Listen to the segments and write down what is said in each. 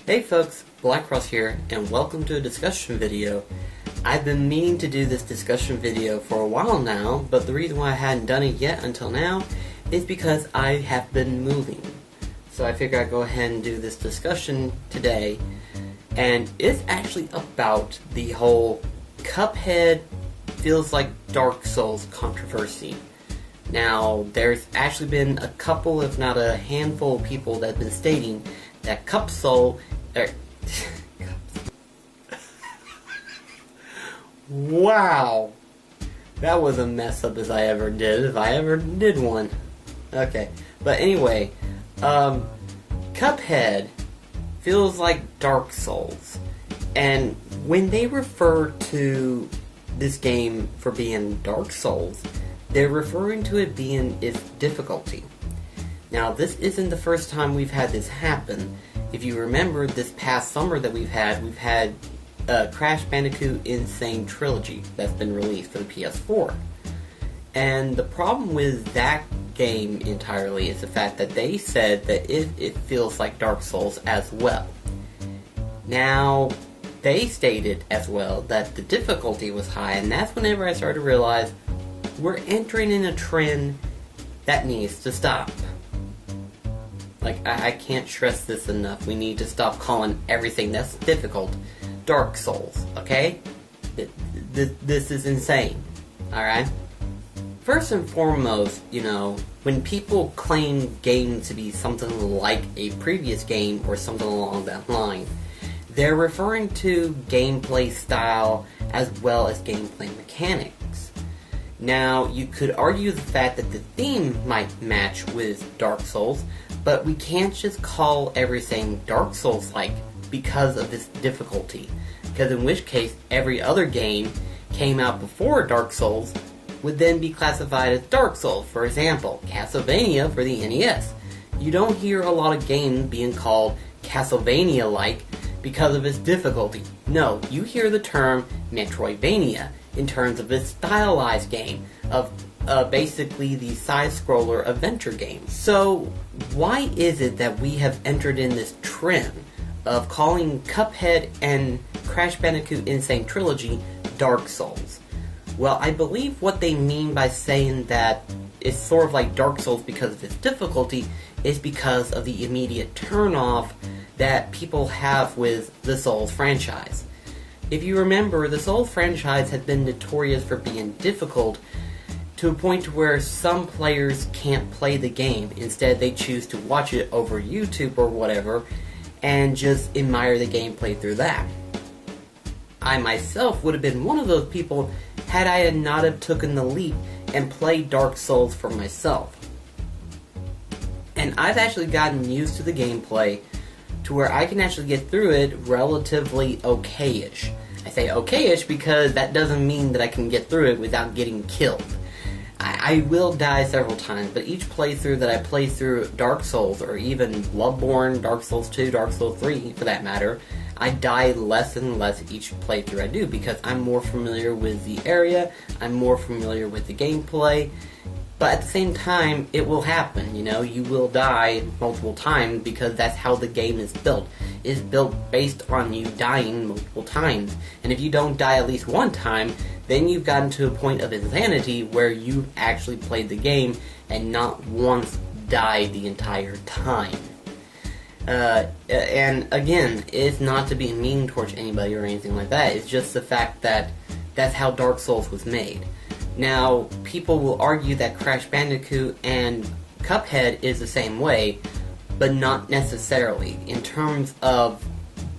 Hey folks, BlackCross here, and welcome to a discussion video. I've been meaning to do this discussion video for a while now, but the reason why I hadn't done it yet until now is because I have been moving. So I figured I'd go ahead and do this discussion today, and it's actually about the whole Cuphead feels like Dark Souls controversy. Now, there's actually been a couple, if not a handful of people that have been stating that Wow! That was a mess up as I ever did, if I ever did one. Okay, but anyway, Cuphead feels like Dark Souls, and when they refer to this game for being Dark Souls, they're referring to it being its difficulty. Now, this isn't the first time we've had this happen. If you remember this past summer that we've had Crash Bandicoot Insane Trilogy that's been released for the PS4. And the problem with that game entirely is the fact that they said that it feels like Dark Souls as well. Now, they stated as well that the difficulty was high, and that's whenever I started to realize we're entering in a trend that needs to stop. Like, I can't stress this enough. We need to stop calling everything that's difficult Dark Souls, okay? This is insane, alright? First and foremost, when people claim games to be something like a previous game or something along that line, they're referring to gameplay style as well as gameplay mechanics. Now, you could argue the fact that the theme might match with Dark Souls, but we can't just call everything Dark Souls-like because of this difficulty. Because in which case, every other game came out before Dark Souls would then be classified as Dark Souls. For example, Castlevania for the NES. You don't hear a lot of games being called Castlevania-like because of its difficulty. No, you hear the term Metroidvania in terms of its stylized game of basically the side-scroller adventure game. So, why is it that we have entered in this trend of calling Cuphead and Crash Bandicoot Insane Trilogy Dark Souls? Well, I believe what they mean by saying that it's sort of like Dark Souls because of its difficulty is because of the immediate turn-off that people have with the Souls franchise. If you remember, the Souls franchise has been notorious for being difficult to a point where some players can't play the game. Instead, they choose to watch it over YouTube or whatever and just admire the gameplay through that. I myself would have been one of those people had I not have taken the leap and played Dark Souls for myself. And I've actually gotten used to the gameplay to where I can actually get through it relatively okay-ish. I say okay-ish because that doesn't mean that I can get through it without getting killed. I will die several times, but each playthrough that I play through Dark Souls, or even Bloodborne, Dark Souls 2, Dark Souls 3, for that matter, I die less and less each playthrough I do, because I'm more familiar with the area, I'm more familiar with the gameplay, but at the same time, it will happen, you will die multiple times, because that's how the game is built. It's built based on you dying multiple times, and if you don't die at least one time, then you've gotten to a point of insanity where you've actually played the game and not once died the entire time. And again, it's not to be mean towards anybody or anything like that, it's just the fact that that's how Dark Souls was made. Now, people will argue that Crash Bandicoot and Cuphead is the same way, but not necessarily. In terms of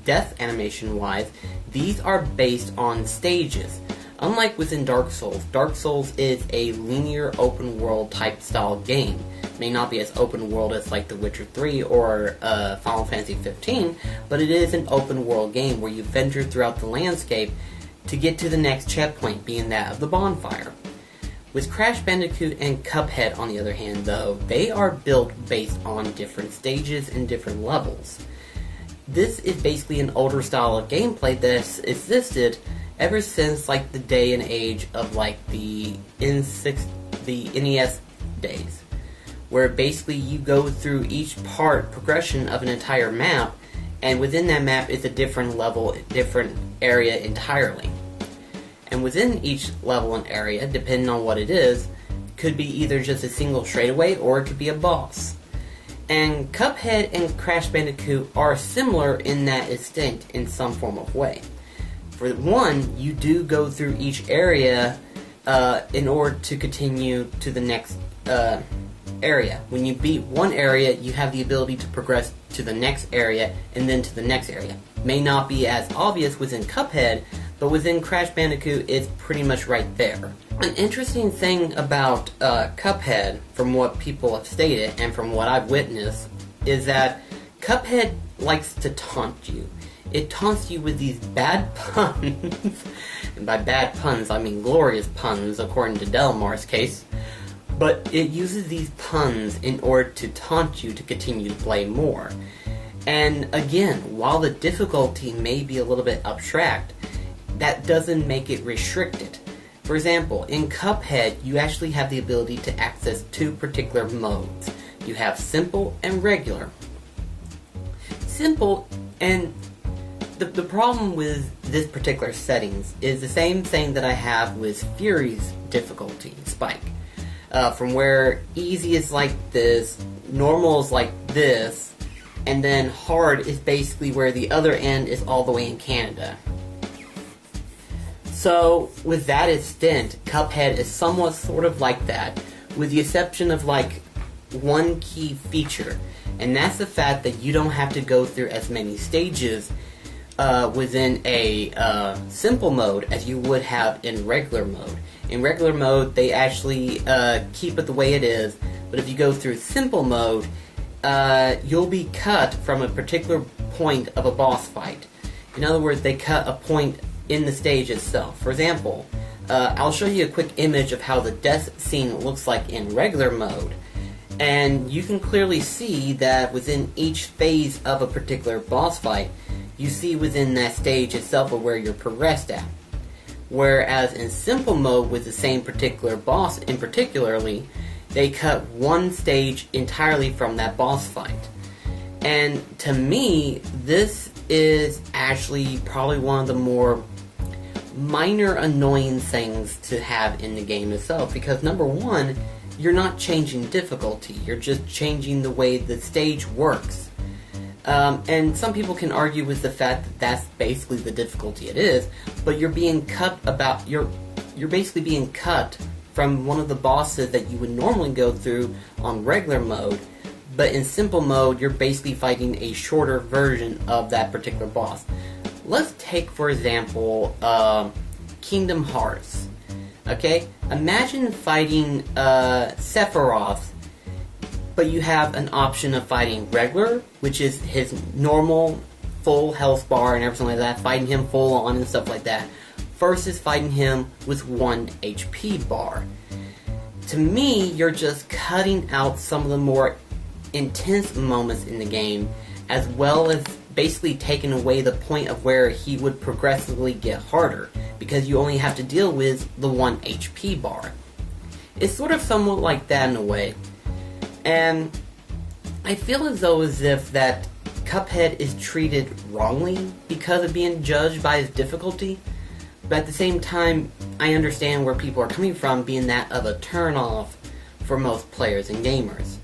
death animation-wise, these are based on stages. Unlike within Dark Souls is a linear open-world type style game. It may not be as open-world as like The Witcher 3 or Final Fantasy 15, but it is an open-world game where you venture throughout the landscape to get to the next checkpoint, being that of the bonfire. With Crash Bandicoot and Cuphead, on the other hand, though, they are built based on different stages and different levels. This is basically an older style of gameplay that's existed ever since like the day and age of like the NES days, where basically you go through each progression of an entire map and within that map is a different level, different area entirely. And within each level and area, depending on what it is, could be either just a single straightaway or it could be a boss. And Cuphead and Crash Bandicoot are similar in that extent in some form of way. For one, you do go through each area in order to continue to the next area. When you beat one area, you have the ability to progress to the next area and then to the next area. May not be as obvious within Cuphead, but within Crash Bandicoot, it's pretty much right there. An interesting thing about Cuphead, from what people have stated and from what I've witnessed, is that Cuphead likes to taunt you. It taunts you with these bad puns, and by bad puns I mean glorious puns according to Delmar's case, but it uses these puns in order to taunt you to continue to play more. And again, while the difficulty may be a little bit abstract, that doesn't make it restricted. For example, in Cuphead, you actually have the ability to access two particular modes. You have simple and regular. Simple, and the problem with this particular settings is the same thing that I have with Fury's difficulty spike. From where easy is like this, normal is like this, and then hard is basically where the other end is all the way in Canada. So, with that extent, Cuphead is somewhat sort of like that, with the exception of like one key feature, and that's the fact that you don't have to go through as many stages within a simple mode as you would have in regular mode. In regular mode, they actually keep it the way it is, but if you go through simple mode, you'll be cut from a particular point of a boss fight. In other words, they cut a point in the stage itself. For example, I'll show you a quick image of how the death scene looks like in regular mode, and you can clearly see that within each phase of a particular boss fight, you see within that stage itself of where you're progressed at. Whereas in simple mode with the same particular boss in particularly, they cut one stage entirely from that boss fight. And to me, this is actually probably one of the more minor annoying things to have in the game itself, because number one, you're not changing difficulty, you're just changing the way the stage works. And some people can argue with the fact that that's basically the difficulty it is, but you're being cut you're basically being cut from one of the bosses that you would normally go through on regular mode, but in simple mode you're basically fighting a shorter version of that particular boss. Let's take, for example, Kingdom Hearts. Okay? Imagine fighting Sephiroth, but you have an option of fighting regular, which is his normal full health bar and everything like that, fighting him full on and stuff like that, versus fighting him with 1 HP bar. To me, you're just cutting out some of the more intense moments in the game, as well as basically taking away the point of where he would progressively get harder, because you only have to deal with the 1 HP bar. It's sort of somewhat like that in a way. And I feel as if that Cuphead is treated wrongly because of being judged by his difficulty, but at the same time, I understand where people are coming from, being that of a turn-off for most players and gamers.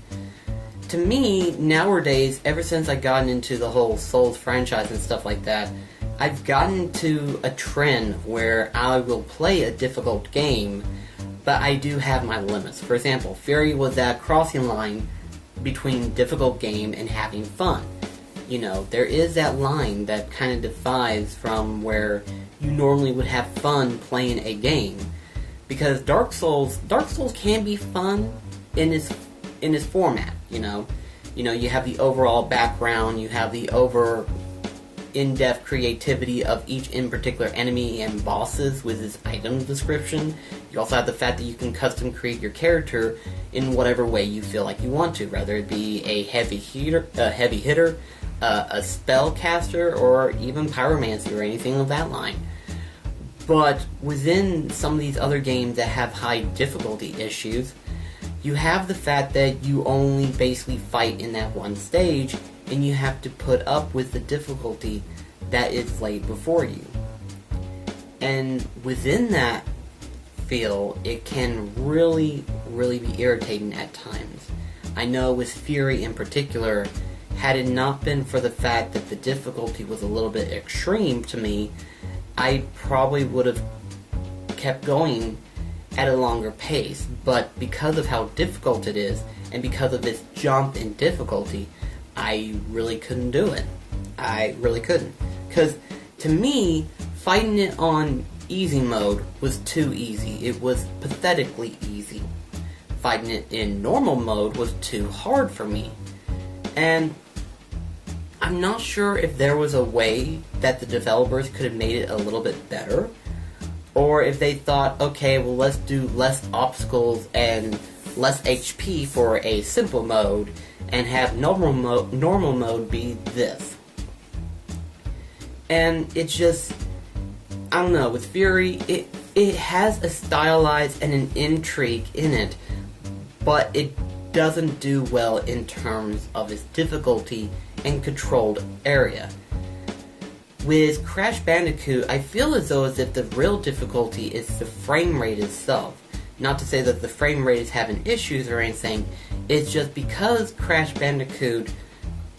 To me, nowadays, ever since I've gotten into the whole Souls franchise and stuff like that, I've gotten to a trend where I will play a difficult game, but I do have my limits. For example, Fury was that crossing line between difficult game and having fun. You know, there is that line that kind of divides from where you normally would have fun playing a game. Because Dark Souls can be fun in its format, you know. You know, you have the overall background, you have the in-depth creativity of each in particular enemy and bosses with its item description. You also have the fact that you can custom create your character in whatever way you feel like you want to, whether it be a heavy hitter, a spellcaster, or even pyromancy or anything of that line. But within some of these other games that have high difficulty issues, you have the fact that you only basically fight in that one stage, and you have to put up with the difficulty that is laid before you. And within that feel, it can really be irritating at times. I know with Fury in particular, had it not been for the fact that the difficulty was a little bit extreme to me, I probably would have kept going at a longer pace. But because of how difficult it is, and because of this jump in difficulty, I really couldn't do it. I really couldn't. Because to me, fighting it on easy mode was too easy. It was pathetically easy. Fighting it in normal mode was too hard for me. And I'm not sure if there was a way that the developers could have made it a little bit better, or if they thought, okay, well, let's do less obstacles and less HP for a simple mode, and have normal mode be this. And it's just, I don't know, with Fury, it has a stylized and an intrigue in it, but it doesn't do well in terms of its difficulty and controlled area. With Crash Bandicoot, I feel as though as if the real difficulty is the frame rate itself. Not to say that the frame rate is having issues or anything, it's just because Crash Bandicoot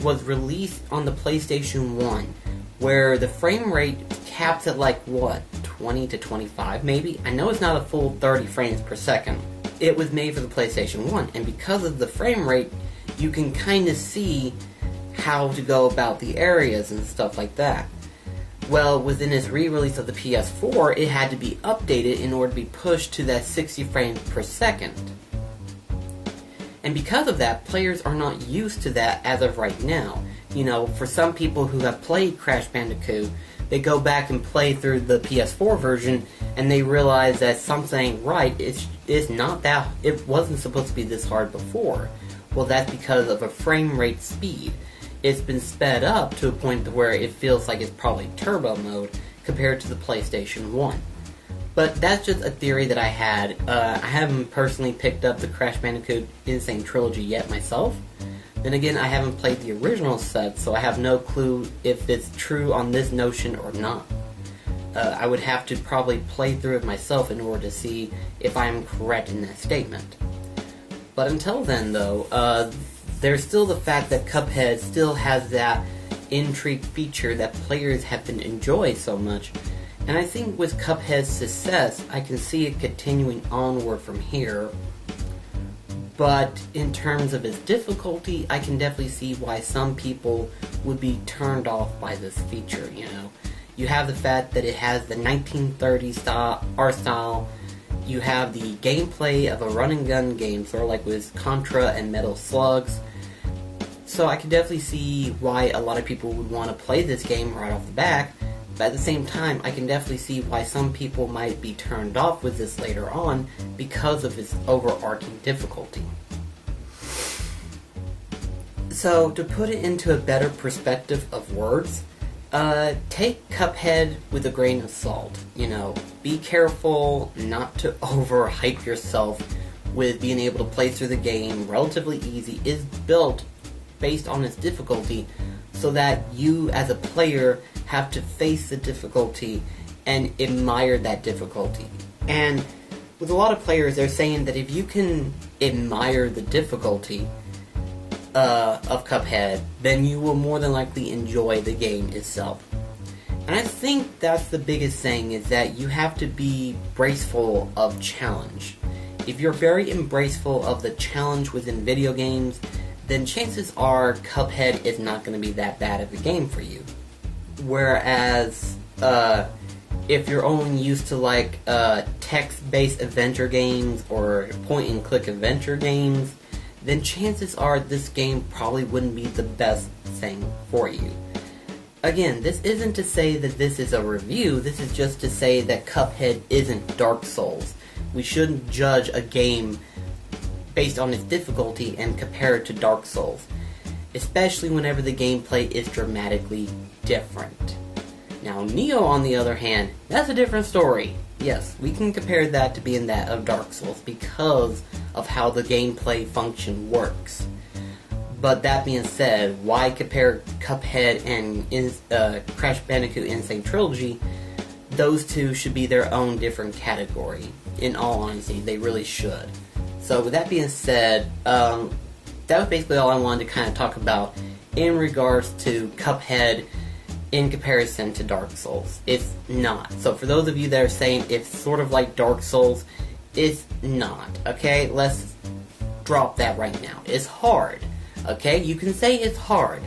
was released on the PlayStation 1, where the frame rate caps at like, what, 20 to 25 maybe? I know it's not a full 30 frames per second. It was made for the PlayStation 1, and because of the frame rate, you can kind of see how to go about the areas and stuff like that. Well, within its re-release of the PS4, it had to be updated in order to be pushed to that 60 frames per second. And because of that, players are not used to that as of right now. You know, for some people who have played Crash Bandicoot, they go back and play through the PS4 version, and they realize that something ain't right. It's not that, it wasn't supposed to be this hard before. Well, that's because of a frame rate speed. It's been sped up to a point to where it feels like it's probably turbo mode compared to the PlayStation 1. But that's just a theory that I had. I haven't personally picked up the Crash Bandicoot Insane Trilogy yet myself. Then again, I haven't played the original set, so I have no clue if it's true on this notion or not. I would have to probably play through it myself in order to see if I am correct in that statement. But until then, though, there's still the fact that Cuphead still has that intrigue feature that players have been enjoying so much. And I think with Cuphead's success, I can see it continuing onward from here. But in terms of its difficulty, I can definitely see why some people would be turned off by this feature, you know. You have the fact that it has the 1930s art style. You have the gameplay of a run-and-gun game, sort of like with Contra and Metal Slugs. So I can definitely see why a lot of people would want to play this game right off the bat. But at the same time, I can definitely see why some people might be turned off with this later on because of its overarching difficulty. So, to put it into a better perspective of words, take Cuphead with a grain of salt. You know, be careful not to overhype yourself with being able to play through the game relatively easy. It's built based on its difficulty so that you as a player have to face the difficulty and admire that difficulty. And with a lot of players, they're saying that if you can admire the difficulty of Cuphead, then you will more than likely enjoy the game itself. And I think that's the biggest thing, is that you have to be braceful of challenge. If you're very embraceful of the challenge within video games, then chances are Cuphead is not going to be that bad of a game for you. Whereas, if you're only used to like text-based adventure games or point-and-click adventure games, then chances are this game probably wouldn't be the best thing for you. Again, this isn't to say that this is a review, this is just to say that Cuphead isn't Dark Souls. We shouldn't judge a game based on its difficulty and compare it to Dark Souls, especially whenever the gameplay is dramatically different. Now, Neo, on the other hand, that's a different story. Yes, we can compare that to being that of Dark Souls because of how the gameplay function works. But that being said, why compare Cuphead and Crash Bandicoot Insane Trilogy? Those two should be their own different category. In all honesty, they really should. So with that being said, that was basically all I wanted to kind of talk about in regards to Cuphead in comparison to Dark Souls. It's not. So for those of you that are saying it's sort of like Dark Souls, it's not. Okay, let's drop that right now. It's hard. Okay, you can say it's hard.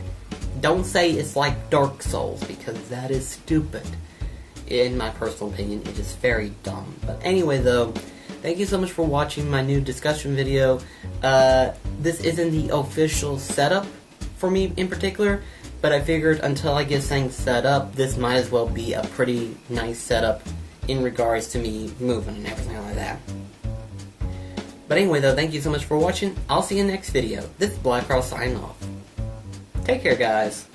Don't say it's like Dark Souls, because that is stupid. In my personal opinion, it is very dumb. But anyway though, thank you so much for watching my new discussion video. This isn't the official setup for me in particular, but I figured until I get things set up, this might as well be a pretty nice setup in regards to me moving and everything like that. But anyway though, thank you so much for watching. I'll see you in the next video. This is BlackCross signing off. Take care, guys.